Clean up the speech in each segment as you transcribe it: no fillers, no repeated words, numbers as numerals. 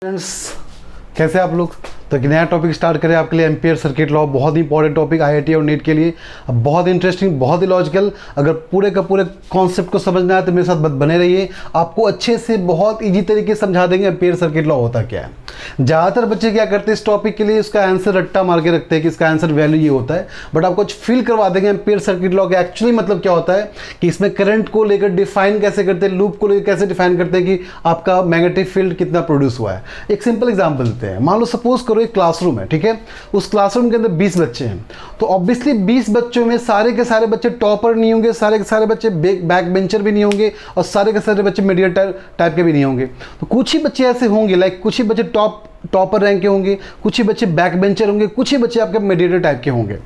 Friends, कैसे आप लोग। तो एक नया टॉपिक स्टार्ट करें आपके लिए एम्पियर सर्किट लॉ। बहुत ही इंपॉर्टेंट टॉपिक आईआईटी और नीट के लिए, बहुत इंटरेस्टिंग, बहुत ही लॉजिकल। अगर पूरे का पूरे कॉन्सेप्ट को समझना है तो मेरे साथ बने रहिए। आपको अच्छे से बहुत इजी तरीके से समझा देंगे एम्पियर सर्किट लॉ होता क्या है। ज़्यादातर बच्चे क्या करते हैं इस टॉपिक के लिए, उसका आंसर रट्टा मार के रखते हैं कि इसका आंसर वैल्यू ये होता है, बट आपको कुछ फील करवा देंगे एम्पियर सर्किट लॉ के एक्चुअली मतलब क्या होता है, कि इसमें करंट को लेकर डिफाइन कैसे करते हैं, लूप को लेकर कैसे डिफाइन करते हैं कि आपका मैग्नेटिक फील्ड कितना प्रोड्यूस हुआ है। एक सिंपल एग्जांपल देते हैं। मान लो सपोज करो एक क्लासरूम है, ठीक है। उस क्लासरूम के अंदर 20 बच्चे हैं, तो ऑब्वियसली 20 बच्चों में सारे के सारे बच्चे टॉपर नहीं होंगे, सारे के सारे बच्चे बैक बेंचर भी नहीं होंगे, और सारे के सारे बच्चे मीडियम टाइप के भी नहीं होंगे। तो कुछ ही बच्चे ऐसे होंगे, लाइक कुछ ही बच्चे टॉपर रैंक के होंगे, कुछ ही बच्चे बैक बेंचर होंगे, कुछ ही बच्चे आपके मीडिएटर टाइप के होंगे।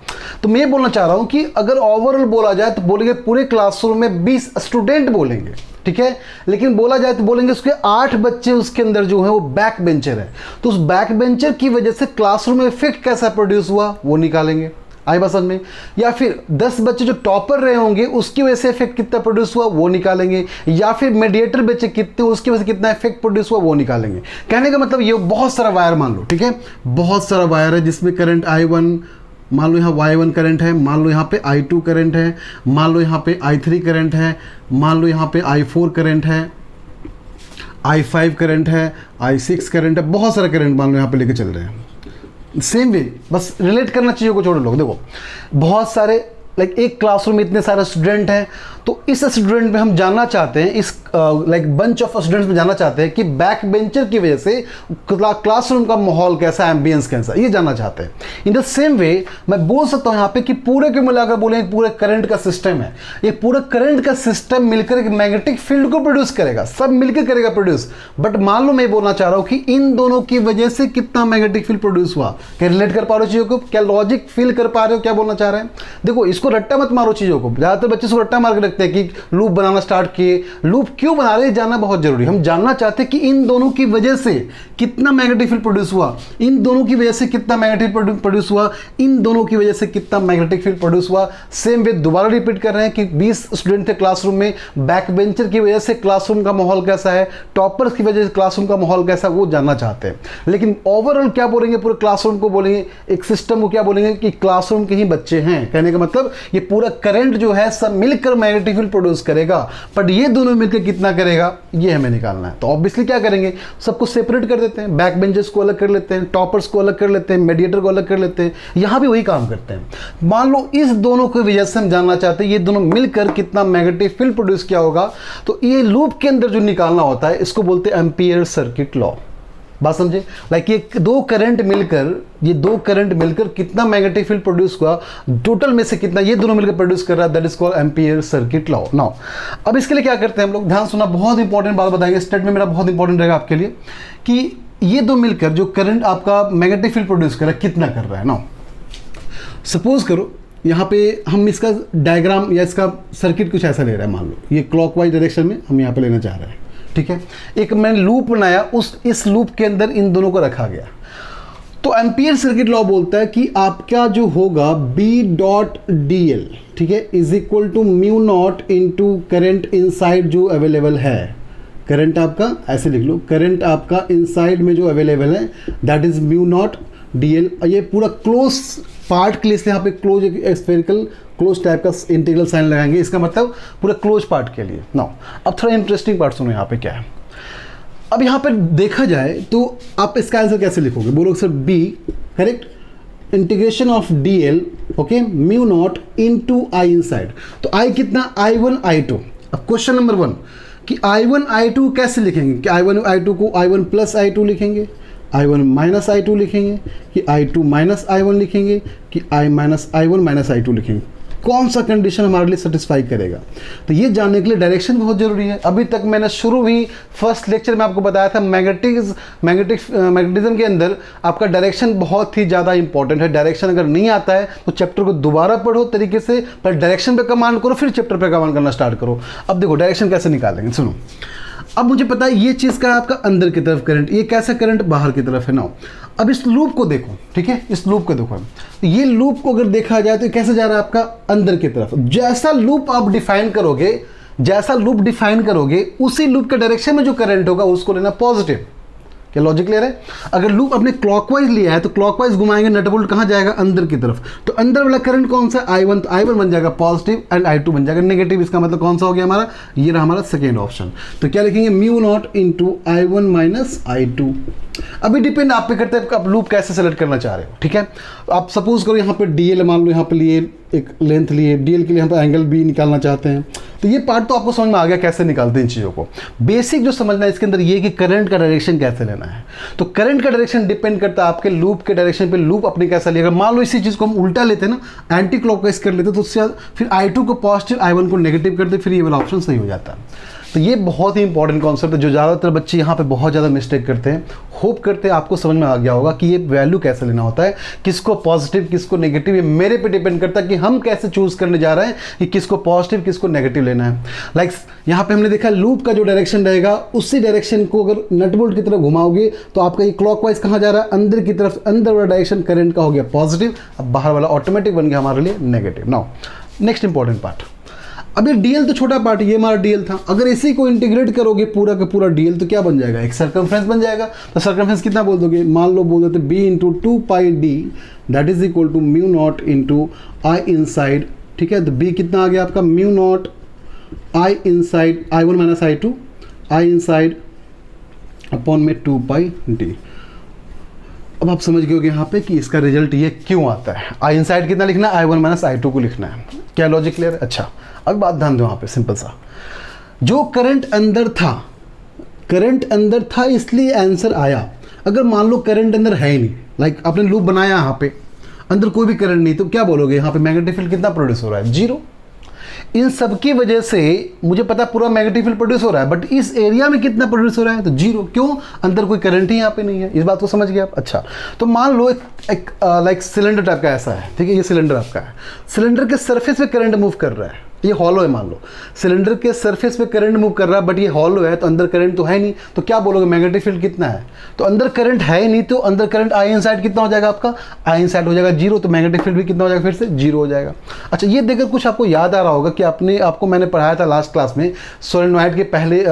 तो मैं ये बोलना चाह रहा हूं कि अगर ओवरऑल बोला जाए तो बोलेंगे पूरे क्लासरूम में 20 स्टूडेंट बोलेंगे, ठीक है। लेकिन बोला जाए तो बोलेंगे उसके 8 बच्चे उसके अंदर जो है वो बैक बेंचर है। तो उस बैक बेंचर की वजह से क्लासरूम में इफेक्ट कैसा प्रोड्यूस हुआ वो निकालेंगे, आई बात समझ में। या फिर 10 बच्चे जो टॉपर रहे होंगे उसकी वजह से इफेक्ट कितना प्रोड्यूस हुआ वो निकालेंगे, या फिर मीडिएटर बच्चे कितने उसकी वजह से कितना इफेक्ट प्रोड्यूस हुआ वो निकालेंगे। कहने का मतलब ये बहुत सारा वायर मान लो, ठीक है, बहुत सारा वायर है जिसमें करंट I1, मान लो यहाँ Y1 करंट है, मान लो यहाँ पे I2 करंट है, मान लो यहाँ पे I3 करंट है, मान लो यहाँ पे I4 करंट है, I5 करंट है, I6 करंट है, बहुत सारा करंट मान लो यहाँ पे लेके चल रहे हैं। सेम वे, बस रिलेट करना चीज़ों को छोड़ो लोग। देखो बहुत सारे, लाइक एक क्लासरूम में इतने सारे स्टूडेंट हैं, तो इस स्टूडेंट में हम जानना चाहते हैं, इस लाइक बंच ऑफ स्टूडेंट्स में जानना चाहते हैं कि बैक बेंचर की वजह से क्लासरूम का माहौल कैसा, एम्बियंस कैसा, ये जानना चाहते हैं। इन द सेम वे मैं बोल सकता हूँ यहाँ पे कि पूरे को मिलाकर बोले पूरे करंट का सिस्टम है, ये पूरा करंट का सिस्टम मिलकर एक मैग्नेटिक फील्ड को प्रोड्यूस करेगा, सब मिलकर करेगा प्रोड्यूस। बट मान लो मैं बोलना चाह रहा हूँ कि इन दोनों की वजह से कितना मैग्नेटिक फील्ड प्रोड्यूस हुआ। क्या रिलेट कर पा रहे हो चीज़ों को, क्या लॉजिक फील कर पा रहे हो क्या बोलना चाह रहे हैं। देखो इसको रट्टा मत मारो चीज़ों को, ज़्यादातर बच्चे इसको रट्टा मार के रखते हैं कि लूप बनाना स्टार्ट किए। लूप क्यों बना रहे हैं जानना बहुत जरूरी। हम जानना चाहते हैं कि इन दोनों की वजह से कितना मैग्नेटिक फील्ड प्रोड्यूस हुआ, इन दोनों की वजह से कितना मैग्नेटिक प्रोड्यूस हुआ, इन दोनों की वजह से कितना मैग्नेटिक फील्ड प्रोड्यूस हुआ। सेम वे दोबारा रिपीट कर रहे हैं कि 20 स्टूडेंट थे क्लासरूम में, बैक बेंचर की वजह से क्लासरूम का माहौल कैसा है, टॉपर्स की वजह से क्लासरूम का माहौल कैसा है वो जानना चाहते हैं। लेकिन ओवरऑल क्या बोलेंगे, पूरे क्लासरूम को बोलेंगे, एक सिस्टम को क्या बोलेंगे कि क्लासरूम के ही बच्चे हैं। कहने का मतलब ये पूरा करंट जो है सब मिलकर मैग्नेटिक फील्ड प्रोड्यूस करेगा, बट ये दोनों मिलकर कितना करेगा ये हमें निकालना है। तो ऑब्वियसली क्या करेंगे, सबको सेपरेट कर देते हैं, बैक बेंचर्स को अलग कर लेते हैं, टॉपर्स को अलग कर लेते हैं, मीडिएटर को अलग कर लेते हैं। यहां भी वही काम करते हैं। मान लो इस दोनों की वजह से हम जानना चाहते हैं ये दोनों मिलकर कितना मैग्नेटिक फील्ड प्रोड्यूस किया होगा, तो ये लूप के अंदर जो निकालना होता है इसको बोलते हैं एम्पियर सर्किट लॉ। बात समझे, लाइक ये दो करंट मिलकर कितना मैग्नेटिक फील्ड प्रोड्यूस हुआ, टोटल में से कितना ये दोनों मिलकर प्रोड्यूस कर रहा है, that is called ampere circuit law. Now अब इसके लिए क्या करते हैं हम लोग, ध्यान सुना, बहुत इंपॉर्टेंट बात बताएंगे, स्टेटमेंट मेरा बहुत इंपॉर्टेंट रहेगा आपके लिए, कि ये दो मिलकर जो करंट आपका मैग्नेटिक फील्ड प्रोड्यूस कर रहा है कितना कर रहा है। नाउ सपोज करो यहाँ पे हम इसका डायग्राम या इसका सर्किट कुछ ऐसा ले रहा है, मान लो ये क्लॉकवाइज डायरेक्शन में हम यहाँ पे लेना चाह रहे हैं, ठीक है। एक मैंने लूप बनाया, इस लूप के अंदर इन दोनों को रखा गया। तो एम्पियर सर्किट लॉ बोलता है कि आपका जो होगा B.dl, ठीक है, is equal to mu naught into current inside जो अवेलेबल है। करंट आपका ऐसे लिख लो, करंट आपका इनसाइड में जो अवेलेबल है that is mu naught dl। ये पूरा क्लोज पार्ट के लिए इसलिए यहाँ पे क्लोज स्फेरिकल क्लोज टाइप का इंटीग्रल साइन लगाएंगे, इसका मतलब पूरा क्लोज पार्ट के लिए। नाउ अब थोड़ा इंटरेस्टिंग पार्ट सुनो यहाँ पे क्या है। अब यहाँ पे देखा जाए तो आप इसका आंसर कैसे लिखोगे, बोलोगे sir B correct, integration of dl okay mu naught into I inside. तो I कितना, I1 I2। अब क्वेश्चन नंबर 1 कि I1 I2 कैसे लिखेंगे, कि I1 I2 को I1 प्लस I2 लिखेंगे, I1 माइनस I2 लिखेंगे, कि I2 माइनस I1 लिखेंगे, कि I minus I1 minus I2 लिखेंगे, कौन सा कंडीशन हमारे लिए सेटिस्फाई करेगा। तो ये जानने के लिए डायरेक्शन बहुत जरूरी है। अभी तक मैंने शुरू ही फर्स्ट लेक्चर में आपको बताया था मैग्नेटिज्म के अंदर आपका डायरेक्शन बहुत ही ज़्यादा इंपॉर्टेंट है। डायरेक्शन अगर नहीं आता है तो चैप्टर को दोबारा पढ़ो तरीके से, पर डायरेक्शन पे कमांड करो, फिर चैप्टर पे कमांड करना स्टार्ट करो। अब देखो डायरेक्शन कैसे निकालेंगे, सुनो। अब मुझे पता है ये चीज़ का आपका अंदर की तरफ करंट, ये कैसा करंट बाहर की तरफ है ना। अब इस लूप को देखो, ठीक है, इस लूप को देखो। तो ये लूप को अगर देखा जाए तो कैसे जा रहा है आपका अंदर की तरफ। जैसा लूप आप डिफाइन करोगे उसी लूप के डायरेक्शन में जो करंट होगा उसको लेना पॉजिटिव। क्या लॉजिक क्लियर है? अगर लूप अपने क्लॉकवाइज लिया है तो क्लॉकवाइज घुमाएंगे, नट बोल्ट कहाँ जाएगा? अंदर की तरफ। तो अंदर वाला करंट कौन सा? I1, तो I1 बन जाएगा पॉजिटिव एंड I2 बन जाएगा नेगेटिव। इसका मतलब कौन सा हो गया हमारा? ये रहा हमारा सेकेंड ऑप्शन। तो क्या लिखेंगे? Mu naught into I1 minus I2। अभी डिपेंड आप पे करते हैं आप लूप कैसे सेलेक्ट करना चाह रहे हो, ठीक है? आप सपोज करो यहाँ पे DL मान लो, यहाँ पे लिए एक लेंथ लिए, DL के लिए यहाँ पे एंगल B निकालना चाहते हैं, तो ये पार्ट तो आपको समझ में आ गया कैसे निकालते हैं इन चीज़ों को। बेसिक जो समझना है इसके अंदर ये कि करंट का डायरेक्शन कैसे लेना है। तो करंट का डायरेक्शन डिपेंड करता है आपके लूप के डायरेक्शन पे, लूप अपने कैसा लेगा। मान लो इसी चीज़ को हम उल्टा लेते हैं ना, एंटी क्लॉकवाइज कर लेते, तो उससे फिर I2 को पॉजिटिव, I1 को नेगेटिव करते, फिर ये वाला ऑप्शन सही हो जाता है। तो ये बहुत ही इंपॉर्टेंट कॉन्सेप्ट है जो ज़्यादातर बच्चे यहाँ पे बहुत ज़्यादा मिस्टेक करते हैं। होप करते हैं आपको समझ में आ गया होगा कि ये वैल्यू कैसे लेना होता है, किसको पॉजिटिव किसको नेगेटिव, ये मेरे पे डिपेंड करता है कि हम कैसे चूज़ करने जा रहे हैं कि किसको पॉजिटिव किसको नेगेटिव लेना है। लाइक यहाँ पे हमने देखा लूप का जो डायरेक्शन रहेगा उसी डायरेक्शन को अगर नट बोल्ट की तरफ घुमाओगे तो आपका ये क्लॉकवाइज कहाँ जा रहा है? अंदर की तरफ। अंदर वाला डायरेक्शन करंट का हो गया पॉजिटिव, अब बाहर वाला ऑटोमेटिक बन गया हमारे लिए negative. Now next important part, अब ये DL तो छोटा पार्ट, ये हमारा DL था, अगर इसी को इंटीग्रेट करोगे पूरा का पूरा DL तो क्या बन जाएगा? एक सर्कमफ्रेंस बन जाएगा। तो सर्कमफ्रेंस कितना बोल दोगे? मान लो बोल देते B into 2πd that is equal to mu naught into I inside, ठीक है? तो B कितना आ गया आपका? Mu naught I inside I1 minus I2, I inside upon में 2πd। अब आप समझ गए होगे यहाँ पे कि इसका रिजल्ट ये क्यों आता है। I इनसाइड कितना लिखना है? I1 माइनस I2 को लिखना है। क्या लॉजिक क्लियर है? अच्छा, अब बात ध्यान दो यहाँ पे, सिंपल सा, जो करंट अंदर था, करंट अंदर था इसलिए आंसर आया। अगर मान लो करंट अंदर है ही नहीं, लाइक आपने लूप बनाया यहाँ पे, अंदर कोई भी करंट नहीं, तो क्या बोलोगे? यहाँ पे मैग्नेटिक फील्ड कितना प्रोड्यूस हो रहा है? 0। इन सब की वजह से मुझे पता पूरा मैग्नेटिक फील्ड प्रोड्यूस हो रहा है, बट इस एरिया में कितना प्रोड्यूस हो रहा है? तो 0। क्यों? अंदर कोई करंट ही यहाँ पे नहीं है। इस बात को समझ गए आप? अच्छा, तो मान लो एक लाइक सिलेंडर टाइप का ऐसा है, ठीक है? ये सिलेंडर आपका है, सिलेंडर के सरफेस पे करंट मूव कर रहा है, ये हॉलो है, मान लो सिलेंडर के सरफेस पे करंट मूव कर रहा है, बट ये हॉलो है, तो अंदर करंट तो है नहीं, तो क्या बोलोगे? मैग्नेटिक फील्ड कितना है? तो अंदर करंट है ही नहीं, तो अंदर करंट I इनसाइड कितना हो जाएगा आपका? I इनसाइड हो जाएगा 0, तो मैग्नेटिक फील्ड भी कितना हो जाएगा? फिर से 0 हो जाएगा। अच्छा, ये देखकर कुछ आपको याद आ रहा होगा कि आपको मैंने पढ़ाया था लास्ट क्लास में, सोलेनॉइड के पहले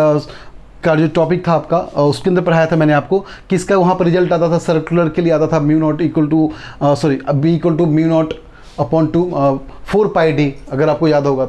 का जो टॉपिक था आपका, उसके अंदर पढ़ाया था मैंने आपको कि इसका वहाँ पर रिजल्ट आता था, सर्कुलर के लिए आता था mu naught equal to B equal to mu naught upon 4πd, अगर आपको याद होगा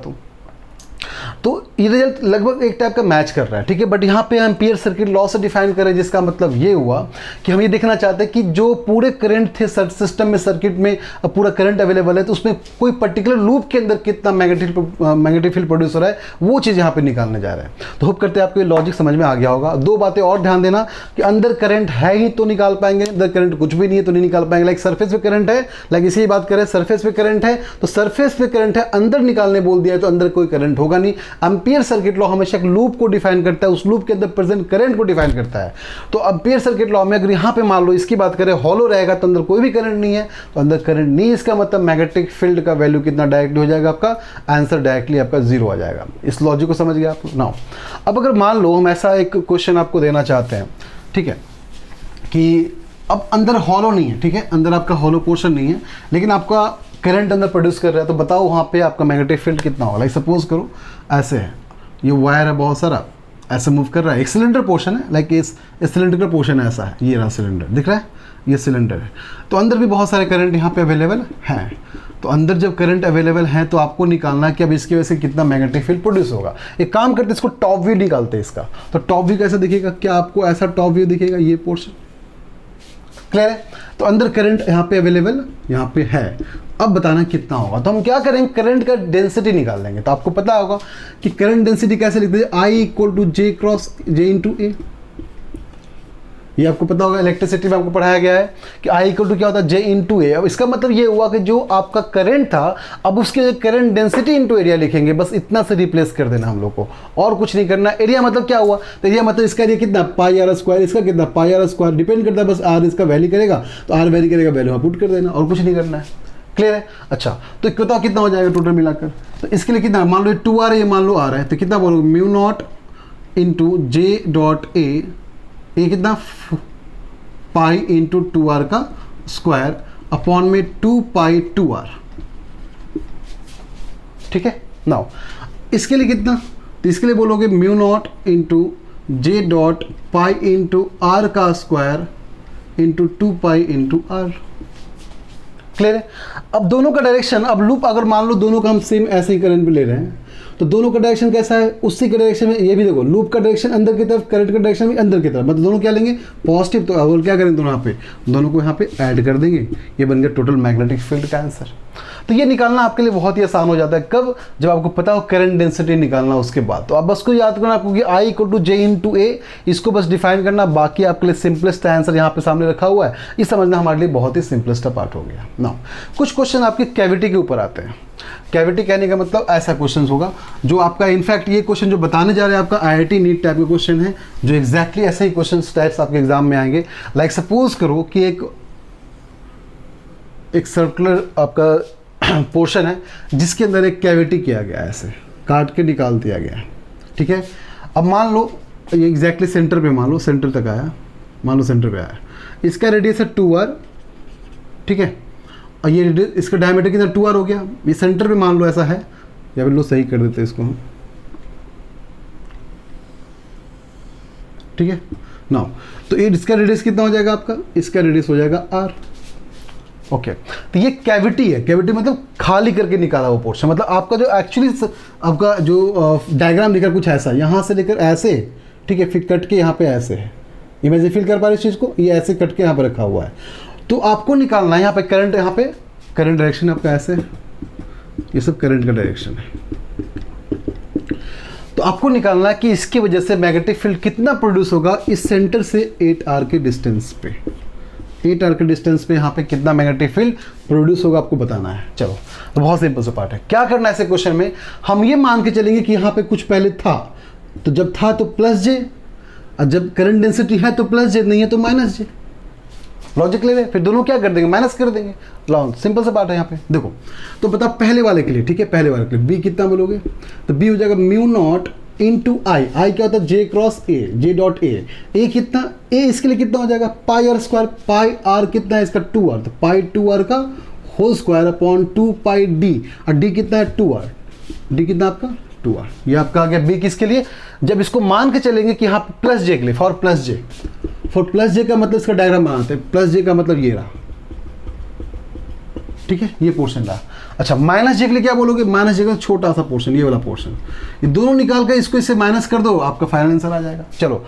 तो ये रिजल्ट लगभग एक टाइप का मैच कर रहा है, ठीक है? बट यहाँ पे हम एम्पियर सर्किट लॉ से डिफाइन करें, जिसका मतलब ये हुआ कि हम ये देखना चाहते हैं कि जो पूरे करंट थे सिस्टम में, सर्किट में पूरा करंट अवेलेबल है, तो उसमें कोई पर्टिकुलर लूप के अंदर कितना मैग्नेटिक फील्ड प्रोड्यूस हो रहा है, वो चीज़ यहाँ पे निकालने जा रहे हैं। तो होप करते हैं आपको ये लॉजिक समझ में आ गया होगा। 2 बातें और ध्यान देना कि अंदर करंट है ही तो निकाल पाएंगे, अंदर करंट कुछ भी नहीं है तो नहीं निकाल पाएंगे। लाइक सरफेस पे करंट है, लाइक इसी बात करें, सरफेस पे करंट है तो सरफेस पे करंट है, अंदर निकालने बोल दिया है तो अंदर कोई करंट होगा नहीं। एम्पियर सर्किट लॉ हमेशा एक लूप को डिफाइन करता है, उस लूप के अंदर प्रेजेंट करंट को डिफाइन करता है। तो एम्पियर सर्किट लॉ में अगर यहाँ पे मान लो इसकी बात करें, हॉलो रहेगा तो अंदर कोई भी करंट नहीं है, तो अंदर करंट नहीं, इसका मतलब मैग्नेटिक फील्ड का वैल्यू कितना डायरेक्टली हो जाएगा? आपका आंसर डायरेक्टली आपका 0 आ जाएगा। इस लॉजिक को समझ गए आप? नाउ अब अगर मान लो हम ऐसा एक क्वेश्चन आपको देना चाहते हैं, ठीक है, कि अब अंदर हॉलो नहीं है, ठीक है, अंदर आपका हॉलो पोर्शन नहीं है, लेकिन आपका करंट अंदर प्रोड्यूस कर रहा है, तो बताओ वहाँ पे आपका मैग्नेटिक फील्ड कितना होगा? लाइक सपोज करो ऐसे है, ये वायर है बहुत सारा, ऐसे मूव कर रहा है, एक सिलेंडर पोर्शन है, लाइक इस सिलेंडर का पोर्शन ऐसा है, ये रहा सिलेंडर, दिख रहा है, ये सिलेंडर है, तो अंदर भी बहुत सारे करंट यहाँ पे अवेलेबल हैं। तो अंदर जब करंट अवेलेबल है तो आपको निकालना है कि अब इसकी वजह से कितना मैग्नेटिक फील्ड प्रोड्यूस होगा। एक काम करते हैं, इसको टॉप व्यू निकालते हैं इसका। तो टॉप व्यू कैसा दिखेगा? क्या आपको ऐसा टॉप व्यू दिखेगा? ये पोर्शन क्लियर है? तो अंदर करंट यहाँ पे अवेलेबल यहाँ पे है, अब बताना कितना होगा। तो हम क्या करेंगे? करंट का डेंसिटी निकाल लेंगे। तो आपको पता होगा कि करंट डेंसिटी कैसे लिखते हैं? I equal to J cross J into A। ये आपको पता होगा, इलेक्ट्रिसिटी में आपको पढ़ाया गया है कि I इक्वल टू क्या होता है? J into A। अब इसका मतलब ये हुआ कि जो आपका करंट था, अब उसके करंट डेंसिटी इंटू एरिया लिखेंगे, बस इतना से रिप्लेस कर देना हम लोग को, और कुछ नहीं करना। एरिया मतलब क्या हुआ? तो एरिया मतलब इसका एरिया कितना? पाई आर स्क्वायर, इसका कितना? पाई आर स्क्वायर, डिपेंड करता है, बस आर इसका वैल्यू करेगा तो आर वैल्यू करेगा, वैल्यू वहाँ पुट कर देना, और कुछ नहीं करना है। क्लियर है? अच्छा, तो बताओ कितना हो जाएगा टोटल मिलाकर? तो इसके लिए कितना, मान लो 2R है, ये मान लो R है, तो कितना बोलोगे? Mu naught into j dot A, ये कितना? पाई इंटू 2R का स्क्वायर अपॉन में 2π2R। ठीक है, नाउ इसके लिए कितना? तो इसके लिए बोलोगे mu naught into j dot pi into r का square into 2 pi into r. Clear है? अब दोनों का डायरेक्शन, अब लूप अगर मान लो दोनों का हम सेम ऐसे ही करंट पे ले रहे हैं, तो दोनों का डायरेक्शन कैसा है, उसी के डायरेक्शन में। ये भी देखो, लूप का डायरेक्शन अंदर की तरफ, करंट का डायरेक्शन भी अंदर की तरफ, मतलब दोनों क्या लेंगे, पॉजिटिव। तो अब क्या करेंगे, दोनों यहाँ पे, दोनों को यहाँ पे ऐड कर देंगे, ये बन गया टोटल मैग्नेटिक फील्ड का आंसर। तो ये निकालना आपके लिए बहुत ही आसान हो जाता है। कब? जब आपको पता हो करंट डेंसिटी निकालना, उसके बाद। तो आप बस को याद करना आपको कि I equal to j into a, इसको बस डिफाइन करना। बाकी आपके लिए सिंपलेस्ट आंसर यहाँ पे सामने रखा हुआ है, ये समझना हमारे लिए बहुत ही सिंपलेस्ट पार्ट हो गया। नाउ कुछ क्वेश्चन आपके कैविटी के ऊपर आते हैं। कैविटी कहने का मतलब ऐसा क्वेश्चन होगा जो आपका, इनफैक्ट ये क्वेश्चन जो बताने जा रहे हैं आपका IIT नीट टाइप के क्वेश्चन है, जो एग्जैक्टली ऐसे ही क्वेश्चन टाइप्स आपके एग्जाम में आएंगे। लाइक सपोज करो कि एक सर्कुलर आपका पोर्शन है जिसके अंदर एक कैविटी किया गया है, ऐसे काट के निकाल दिया गया है, ठीक है। अब मान लो ये एग्जैक्टली सेंटर पे, मान लो सेंटर तक आया, मान लो सेंटर पे आया, इसका रेडियस है 2r, ठीक है। और ये रेडियस, इसका डायमीटर कितना 2r हो गया। ये सेंटर पे मान लो ऐसा है, या फिर लो सही कर देते हैं इसको हम, ठीक है ना। तो ये इसका रेडियस कितना हो जाएगा आपका, इसका रेडियस हो जाएगा r। ओके तो ये कैविटी है। कैविटी मतलब खाली करके निकाला हुआ पोर्शन, मतलब आपका जो एक्चुअली आपका जो डायग्राम दिखा कुछ ऐसा, यहाँ से लेकर ऐसे, ठीक है, फिर कट के यहाँ पे ऐसे है। इमेजिन फील कर पा रहे इस चीज़ को, ये ऐसे कट के यहाँ पे रखा हुआ है। तो आपको निकालना है यहाँ पे करंट, यहाँ पे करंट डायरेक्शन आपका ऐसे, ये सब करंट का डायरेक्शन है। तो आपको निकालना है कि इसकी वजह से मैग्नेटिक फील्ड कितना प्रोड्यूस होगा इस सेंटर से 8r के डिस्टेंस पे। 8r के डिस्टेंस पे यहाँ पे कितना मैग्नेटिक फील्ड प्रोड्यूस होगा आपको बताना है। चलो तो बहुत सिंपल सा पार्ट है। क्या करना है ऐसे क्वेश्चन में, हम ये मान के चलेंगे कि यहाँ पे कुछ पहले था, तो जब था तो प्लस जे, और जब करंट डेंसिटी है तो प्लस जे, नहीं है तो माइनस जे। लॉजिक ले रहे, फिर दोनों क्या कर देंगे, माइनस कर देंगे। लॉन्ग सिंपल सा पार्ट है यहाँ पे। देखो तो बता पहले वाले के लिए, ठीक है, पहले वाले के लिए बी कितना बोलोगे, तो बी हो जाएगा म्यू नॉट इंटू आई। आई क्या होता है, जे cross A, J dot A. ए कितना, ए इसके लिए कितना हो जाएगा, पाई आर स्क्वायर। पाई आर कितना है इसका 2r, तो पाई 2r का whole square upon 2 pi D, और डी कितना है 2r। डी कितना आपका 2r। ये आपका आ गया बी। किसके लिए, जब इसको मान के चलेंगे कि यहाँ प्लस जे के लिए, for plus j. For plus j का मतलब इसका डायग्राम बनाते हैं, प्लस जे का मतलब ये रहा, ठीक है, ये पोर्शन रहा। अच्छा माइनस जे के लिए क्या बोलोगे, माइनस जे का छोटा सा पोर्शन, ये वाला पोर्शन। ये दोनों निकाल कर इसको इससे माइनस कर दो, आपका फाइनल आंसर आ जाएगा। चलो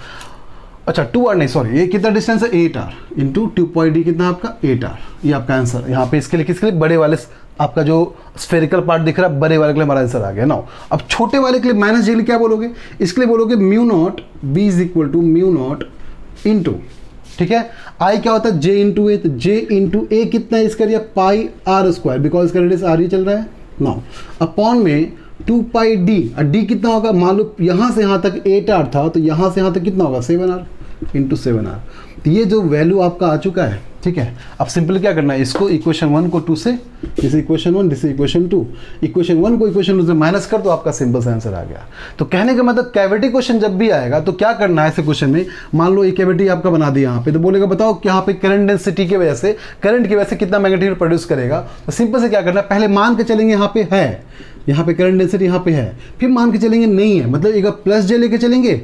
अच्छा 2r नहीं सॉरी, ये कितना डिस्टेंस है 8r इंटू 2 पाई डी, कितना आपका 8r। ये आपका आंसर यहाँ पे इसके लिए, किसके लिए, बड़े वाले आपका जो स्फेरिकल पार्ट दिख रहा है, बड़े वाले के लिए हमारा आंसर आ गया ना। अब छोटे वाले के लिए माइनस जे के लिए क्या बोलोगे, इसके लिए बोलोगे mu naught B is equal to mu naught into, ठीक है, आई क्या होता है जे इंटू ए, तो जे इंटू ए कितना है इसका, पाई आर स्क्वायर, बिकॉज इसका रेडियस आर ही चल रहा है ना, अपॉन में 2 पाई डी। और डी कितना होगा, मान लो यहाँ से यहाँ तक 8r था, तो यहाँ से यहाँ तक कितना होगा 7r इंटू 7r। तो ये जो वैल्यू आपका आ चुका है, ठीक है। अब सिंपल क्या करना है, इसको इक्वेशन 1 को 2 से, this equation 1, this equation 2, equation 1 को इक्वेशन 2 से माइनस कर दो, आपका सिंपल सा आंसर आ गया। तो कहने का मतलब कैविटी क्वेश्चन जब भी आएगा तो क्या करना है ऐसे क्वेश्चन में, मान लो ये कैविटी आपका बना दिया यहाँ पे, तो बोलेगा बताओ कि यहाँ पे करंट डेंसिटी की वजह से, करंट की वजह से कितना मैग्नेटिक प्रोड्यूस करेगा। तो सिंपल से क्या करना है, पहले मान के चलेंगे यहाँ पे है, यहाँ पे करंट डेंसिटी यहाँ पे है, फिर मान के चलेंगे नहीं है, मतलब एक बार प्लस जे लेके चलेंगे,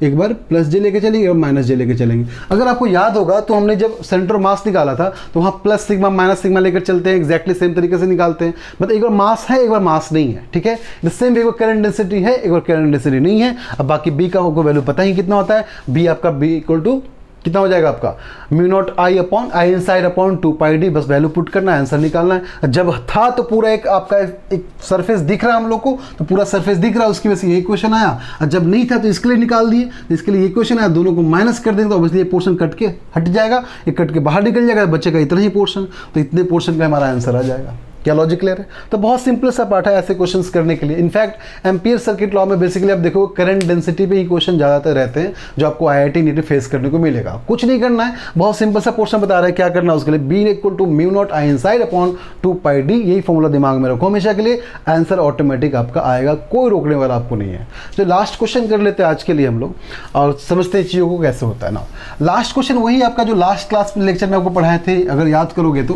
एक बार प्लस जे लेके चलेंगे और माइनस जे लेके चलेंगे। अगर आपको याद होगा तो हमने जब सेंटर मास निकाला था तो वहाँ प्लस सिग्मा माइनस सिग्मा लेकर चलते हैं, एक्जैक्टली सेम तरीके से निकालते हैं। मतलब एक बार मास है एक बार मास नहीं है, ठीक है। द सेम एक बार करंट डेंसिटी है एक बार करंट डेंसिटी नहीं है। अब बाकी बी का आपको वैल्यू पता ही कितना होता है, बी आपका बी इक्वल टू कितना हो जाएगा आपका mu naught I upon I inside upon 2 pi D. बस वैल्यू पुट करना है, आंसर निकालना है। जब था तो पूरा एक आपका एक सरफेस दिख रहा है हम लोग को, तो पूरा सरफेस दिख रहा है, उसकी वजह से ये क्वेश्चन आया। और जब नहीं था तो इसके लिए निकाल दिए, तो इसके लिए ये क्वेश्चन आया। दोनों को माइनस कर देंगे तो ऑब्वियसली ये पोर्शन कट के हट जाएगा, ये कट के बाहर निकल जाएगा, बच्चे का इतना ही पोर्शन, तो इतने पोर्शन का हमारा आंसर आ जाएगा। क्या लॉजिक क्लियर है? तो बहुत सिंपल सा पार्ट है ऐसे क्वेश्चंस करने के लिए। इनफैक्ट एम्पियर सर्किट लॉ में बेसिकली आप देखो करंट डेंसिटी पे ही क्वेश्चन ज़्यादातर रहते हैं जो आपको आईआईटी नीट फेस करने को मिलेगा। कुछ नहीं करना है, बहुत सिंपल सा पोर्शन बता रहा है क्या करना है उसके लिए। B equal to mu naught I inside upon 2 pi D, यही फॉर्मूला दिमाग में रखो हमेशा के लिए, आंसर ऑटोमेटिक आपका आएगा, कोई रोकने वाला आपको नहीं है। तो लास्ट क्वेश्चन कर लेते हैं आज के लिए हम लोग और समझते हैं चीज़ों को कैसे होता है ना। लास्ट क्वेश्चन वही आपका जो लास्ट क्लास में लेक्चर में आपको पढ़ाए थे, अगर याद करोगे तो,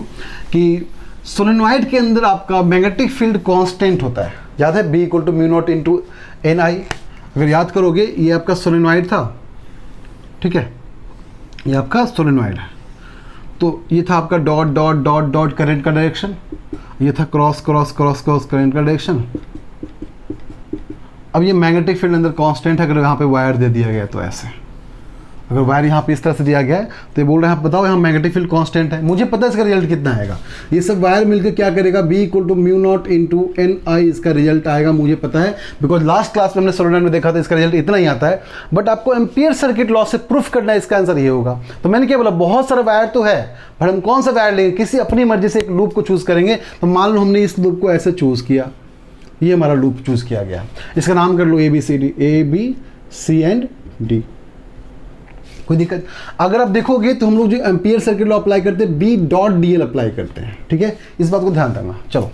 कि सोलेनॉइड के अंदर आपका मैग्नेटिक फील्ड कांस्टेंट होता है, याद है, B equal to mu naught into n I. अगर याद करोगे ये आपका सोलेनॉइड था, ठीक है, ये आपका सोलेनॉइड है। तो ये था आपका dot dot dot dot current का डायरेक्शन, ये था cross cross cross cross current का डायरेक्शन। अब ये मैग्नेटिक फील्ड अंदर कांस्टेंट है, अगर यहाँ पे वायर दे दिया गया तो ऐसे, अगर वायर यहाँ पे इस तरह से दिया गया है तो ये बोल रहे हैं आप बताओ यहाँ मैग्नेटिक फील्ड कांस्टेंट है, मुझे पता है इसका रिजल्ट कितना आएगा। ये सब वायर मिलकर क्या करेगा, B = μ0 × Ni इसका रिजल्ट आएगा, मुझे पता है, बिकॉज लास्ट क्लास में हमने सोलेनॉइड में देखा था इसका रिजल्ट इतना ही आता है। बट आपको एम्पियर सर्किट लॉ से प्रूफ करना है, इसका आंसर ये होगा। तो मैंने क्या बोला, बहुत सारा वायर तो है, पर हम कौन सा वायर लेंगे, किसी अपनी मर्जी से एक लूप को चूज़ करेंगे। तो मान लो हमने इस लूप को ऐसे चूज़ किया, ये हमारा लूप चूज़ किया गया, इसका नाम कर लो ABCD, ABC एंड D, कोई दिक्कत। अगर आप देखोगे तो हम लोग जो एम्पियर सर्किट लॉ अप्लाई करते हैं B.dl अप्लाई करते हैं, ठीक है, इस बात को ध्यान रखना। चलो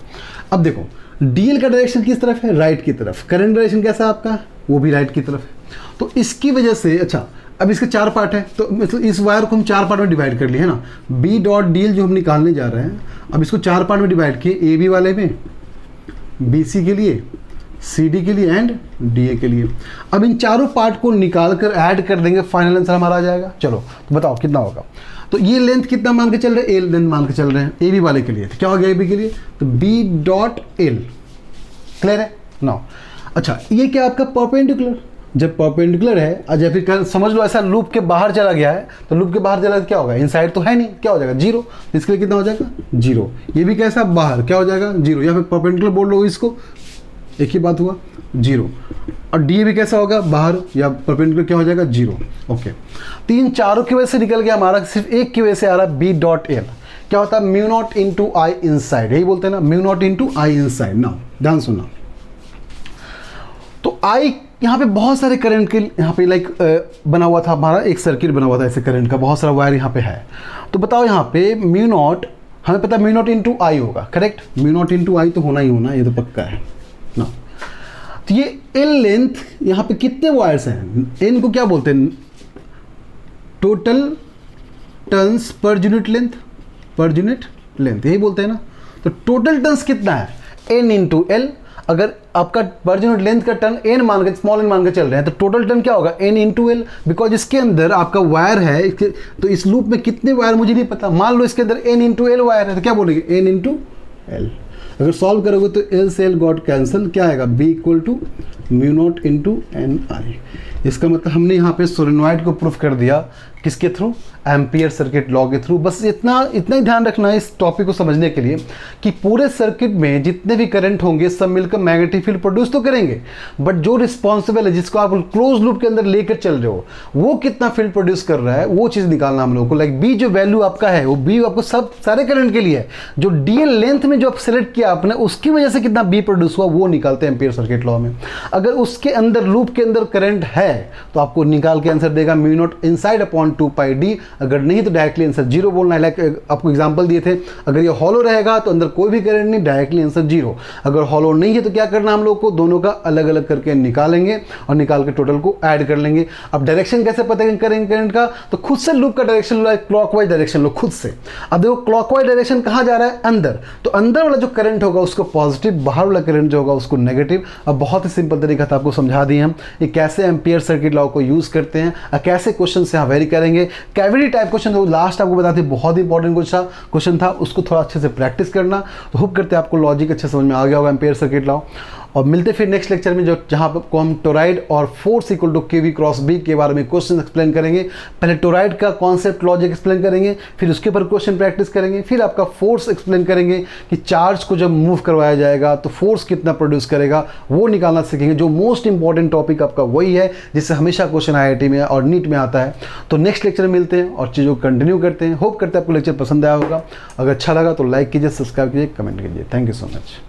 अब देखो, DL का डायरेक्शन किस तरफ है, राइट की तरफ, करंट डायरेक्शन कैसा है आपका, वो भी राइट की तरफ है। तो इसकी वजह से, अच्छा अब इसके 4 पार्ट है, तो मतलब इस वायर को हम 4 पार्ट में डिवाइड कर लिए है ना, B.dl जो हम निकालने जा रहे हैं, अब इसको 4 पार्ट में डिवाइड किए, AB वाले में, BC के लिए, CD के लिए एंड DA के लिए। अब इन चारों पार्ट को निकाल कर ऐड कर देंगे, फाइनल आंसर हमारा आ जाएगा। चलो तो बताओ कितना होगा। तो ये लेंथ कितना मान के चल रहे हैं, A लेंथ मान के चल रहे हैं AB वाले के लिए, तो क्या हो गया AB के लिए, तो B.L, क्लियर है ना। अच्छा ये क्या आपका परपेंडिकुलर, जब परपेंडिकुलर है, जब फिर समझ लो ऐसा लूप के बाहर चला गया है, तो लूप के बाहर चला क्या होगा, इनसाइड तो है नहीं, क्या हो जाएगा 0, इसके लिए कितना हो जाएगा 0। ये भी कैसा बाहर, क्या हो जाएगा 0, या फिर परपेंडिकुलर बोल लो इसको, एक ही बात हुआ 0। और DA भी कैसा होगा, बाहर या परपेंडिकुलर, क्या हो जाएगा 0। ओके, तो इन चारों की वजह से निकल गया हमारा, सिर्फ एक की वजह से आ रहा है B.L, क्या होता है μ0 × I इनसाइड, यही बोलते हैं ना, μ0 × I इनसाइड। ना ध्यान सुनना, तो I यहाँ पे बहुत सारे करंट के यहाँ पे लाइक बना हुआ था, हमारा एक सर्किट बना हुआ था ऐसे करंट का, बहुत सारा वायर यहाँ पे है। तो बताओ यहाँ पे μ0, हमें पता है μ0 × I होगा, करेक्ट, μ0 × I तो होना ही होना, ये तो पक्का है ना। तो ये L लेंथ, यहाँ पे कितने वायर्स हैं, N को क्या बोलते हैं, total turns per unit length, per unit length यही बोलते हैं ना। तो टोटल टर्न्स कितना है, N × L, अगर आपका पर यूनिट लेंथ का टर्न N मान के, स्मॉल n मान के चल रहे हैं, तो टोटल टर्न क्या होगा N × L, बिकॉज इसके अंदर आपका वायर है, तो इस लूप में कितने वायर मुझे नहीं पता, मान लो इसके अंदर N × L वायर है, तो क्या बोलेंगे N × L। अगर सॉल्व करोगे तो L से L गॉट कैंसिल, क्या आएगा B = μ0 × Ni। इसका मतलब हमने यहाँ पे सोलेनॉइड को प्रूफ कर दिया, किसके थ्रू, एम्पियर सर्किट लॉ के थ्रू। बस इतना ही ध्यान रखना है इस टॉपिक को समझने के लिए कि पूरे सर्किट में जितने भी करंट होंगे सब मिलकर मैग्नेटिक फील्ड प्रोड्यूस तो करेंगे, बट जो रिस्पॉन्सिबल है, जिसको आप क्लोज लूप के अंदर लेकर चल रहे हो, वो कितना फील्ड प्रोड्यूस कर रहा है, वो चीज़ निकालना हम लोगों को। लाइक B जो वैल्यू आपका है, वो B आपको सब सारे करंट के लिए है, जो DL लेंथ में जो आप सेलेक्ट किया आपने, उसकी वजह से कितना B प्रोड्यूस हुआ, वो निकालते हैं एम्पियर सर्किट लॉ में। अगर उसके अंदर लूप के अंदर करंट है तो आपको निकाल के आंसर देगा μ0 इनसाइड अपॉन 2πd, अगर नहीं तो डायरेक्टली आंसर 0 बोलना है। लाइक आपको एग्जांपल दिए थे, अगर ये हॉलो रहेगा तो अंदर कोई भी करंट नहीं, डायरेक्टली आंसर 0। अगर हॉलो नहीं है तो क्या करना, हम लोग को दोनों का अलग अलग करके निकालेंगे और निकाल के टोटल को ऐड कर लेंगे। अब डायरेक्शन कैसे पता करेंगे करंट का, तो खुद से लूप का डायरेक्शन लो, क्लॉकवाइज डायरेक्शन लो खुद से। अब देखो क्लॉकवाइज डायरेक्शन कहाँ जा रहा है, अंदर, तो अंदर वाला जो करंट होगा उसको पॉजिटिव, बाहर वाला करंट जो होगा उसको नेगेटिव। अब बहुत ही सिंपल तरीका था, आपको समझा दिए हम ये कैसे एम्पियर सर्किट लॉ को यूज़ करते हैं, कैसे क्वेश्चन से यहाँ वेरी करेंगे। कैविटी टाइप क्वेश्चन तो लास्ट आपको बताते बहुत ही इंपॉर्टेंट क्वेश्चन था, उसको थोड़ा अच्छे से प्रैक्टिस करना। तो होप करते हैं आपको लॉजिक अच्छे समझ में आ गया होगा एम्पियर सर्किट लॉ। और मिलते फिर नेक्स्ट लेक्चर में, जो जहाँ पर हम टोराइड और force equal to KV cross B के बारे में क्वेश्चन एक्सप्लेन करेंगे। पहले टोराइड का कॉन्सेप्ट लॉजिक एक्सप्लेन करेंगे, फिर उसके ऊपर क्वेश्चन प्रैक्टिस करेंगे, फिर आपका फोर्स एक्सप्लेन करेंगे कि चार्ज को जब मूव करवाया जाएगा तो फोर्स कितना प्रोड्यूस करेगा, वो निकालना सीखेंगे। जो मोस्ट इंपॉर्टेंट टॉपिक आपका वही है जिससे हमेशा क्वेश्चन IIT में और नीट में आता है। तो नेक्स्ट लेक्चर में मिलते हैं और चीज़ों को कंटिन्यू करते हैं। होप करते हैं आपको लेक्चर पसंद आया होगा। अगर अच्छा लगा तो लाइक कीजिए, सब्सक्राइब कीजिए, कमेंट कीजिए। Thank you so much.